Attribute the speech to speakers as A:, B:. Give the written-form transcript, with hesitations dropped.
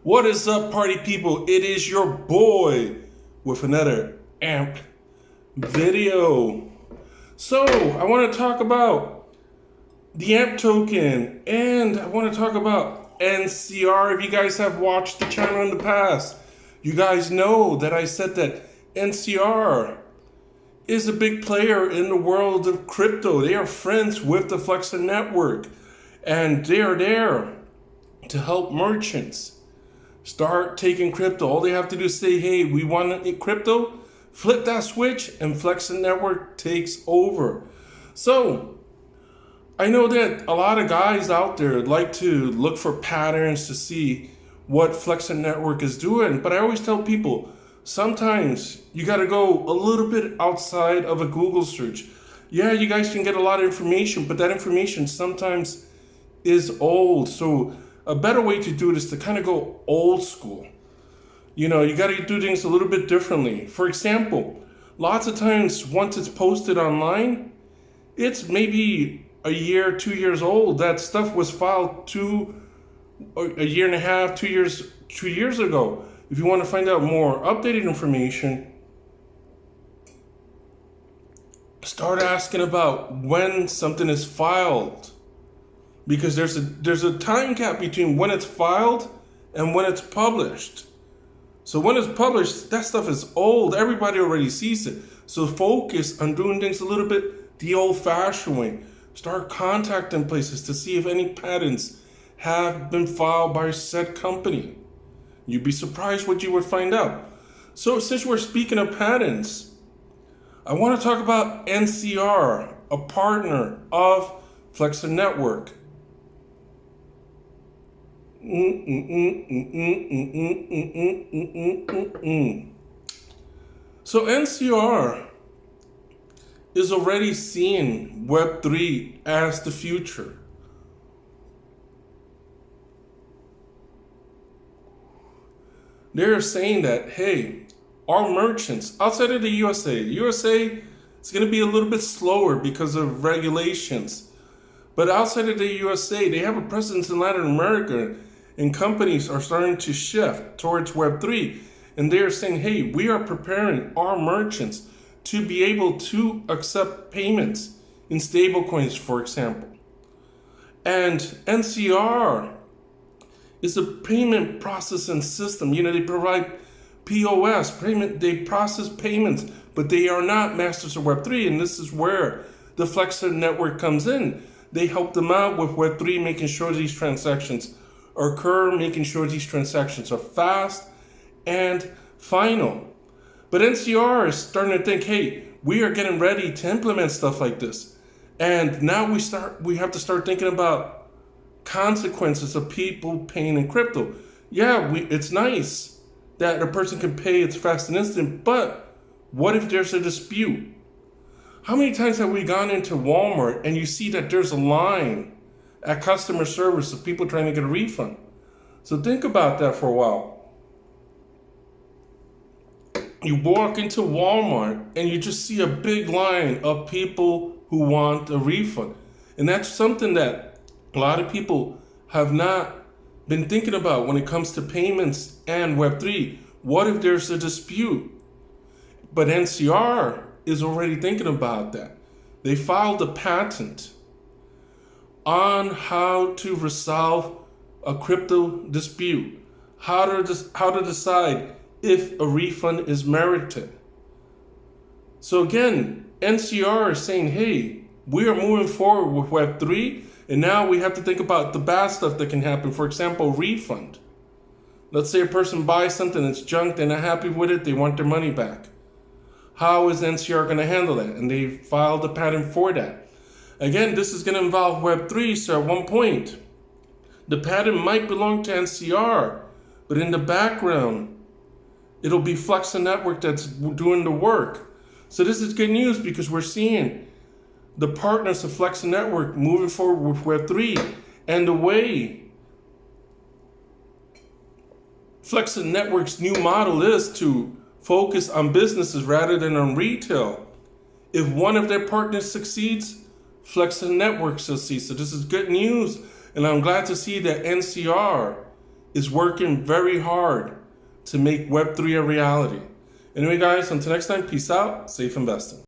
A: What is up, party people? It is your boy with another AMP video. So, I want to talk about the AMP token and I want to talk about NCR. If you guys have watched the channel in the past, you guys know that I said that NCR is a big player in the world of crypto. They are friends with the Flexa Network and they are there to help merchants start taking crypto. All they have to do is say, hey, we want crypto, flip that switch, and Flexa Network takes over. So I know that a lot of guys out there like to look for patterns to see what Flexa Network is doing, but I always tell people, sometimes you got to go a little bit outside of a Google search. Yeah, you guys can get a lot of information, but that information sometimes is old. So a better way to do it is to kind of go old school. You know, you got to do things a little bit differently. For example, lots of times once it's posted online, it's maybe a year, 2 years old. That stuff was filed a year and a half, 2 years ago. If you want to find out more updated information, start asking about when something is filed. Because there's a time gap between when it's filed and when it's published. So when it's published, that stuff is old. Everybody already sees it. So focus on doing things a little bit the old-fashioned way. Start contacting places to see if any patents have been filed by said company. You'd be surprised what you would find out. So since we're speaking of patents, I want to talk about NCR, a partner of Flexa Network. So NCR is already seeing Web3 as the future. They're saying that, hey, our merchants outside of the USA is going to be a little bit slower because of regulations. But outside of the USA, they have a presence in Latin America, and companies are starting to shift towards Web3. And they're saying, hey, we are preparing our merchants to be able to accept payments in stablecoins, for example. And NCR is a payment processing system. You know, they provide POS, they process payments, but they are not masters of Web3. And this is where the Flexa Network comes in. They help them out with Web3, making sure these transactions occur, making sure these transactions are fast and final. But NCR is starting to think, hey, we are getting ready to implement stuff like this. And now we have to start thinking about consequences of people paying in crypto. Yeah, it's nice that a person can pay, it's fast and instant, but what if there's a dispute? How many times have we gone into Walmart and you see that there's a line at customer service of people trying to get a refund? So think about that for a while. You walk into Walmart and you just see a big line of people who want a refund. And that's something that a lot of people have not been thinking about when it comes to payments and Web3. What if there's a dispute? But NCR is already thinking about that. They filed a patent on how to resolve a crypto dispute, how to decide if a refund is merited. So again, NCR is saying, hey, we are moving forward with Web3, and now we have to think about the bad stuff that can happen. For example, refund. Let's say a person buys something that's junk, they're not happy with it, they want their money back. How is NCR going to handle that? And they filed a patent for that. Again, this is going to involve Web3, so at one point, the patent might belong to NCR, but in the background, it'll be Flexa Network that's doing the work. So this is good news because we're seeing the partners of Flexa Network moving forward with Web3. And the way Flexa Network's new model is to focus on businesses rather than on retail. If one of their partners succeeds, Flexa Network succeeds. So this is good news. And I'm glad to see that NCR is working very hard to make Web3 a reality. Anyway, guys, until next time, peace out, safe investing.